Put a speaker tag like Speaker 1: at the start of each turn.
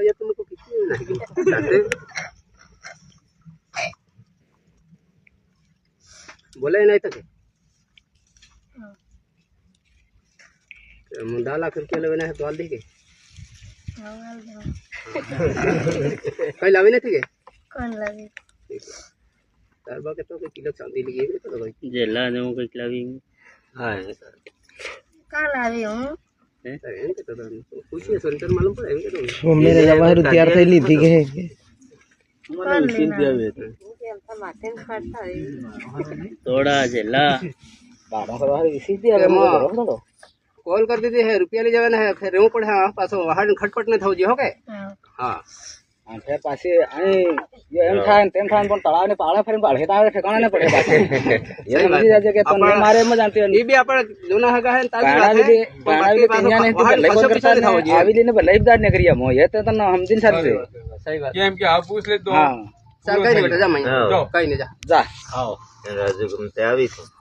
Speaker 1: ये तुमको किसी नहीं बोले नहीं तो मुंडा लाख रुपया लेना है तो आल दी के कहीं लावे नहीं थे
Speaker 2: कौन लावे
Speaker 1: तार बाके तो कोई किलो चांदी लगी है तो भाई
Speaker 3: जेला ने वो कोई लावी
Speaker 1: हां
Speaker 2: कहाँ लावे हूँ
Speaker 1: है तो कुछ सेंटर मालूम पड़ा है तो
Speaker 4: वो मेरे जवाहर तैयार થઈ લીધી કે
Speaker 2: कौन लेना
Speaker 3: थोड़ा जेला
Speaker 4: 12 इसी दिया करो
Speaker 1: कॉल कर दीजिए है रुपया ले जाना है फिर रेमो पड़े हां पासो हाड खटपट ने थाउ जी हो के हां
Speaker 4: फिर पासे आए ये एम था तेम था पण तळाव ने पाळे फरीन बाळे ता ठिकाना ने पड़े पासे ये समझी जाजे के तो मारे में जानते हो
Speaker 1: ये भी आपण जोना है है ताजी
Speaker 4: गाना भी तिन्या ने तो भले को करता है आवी लेने भले इबदार ने करिया मो ये तो हम दिन सर से
Speaker 1: सही बात
Speaker 5: केम के आप पूछ ले तो
Speaker 4: हां
Speaker 1: चल कहीं नहीं बेटा जा मैं कहीं नहीं जा
Speaker 4: जा
Speaker 3: आओ राजू घूमते आवी थी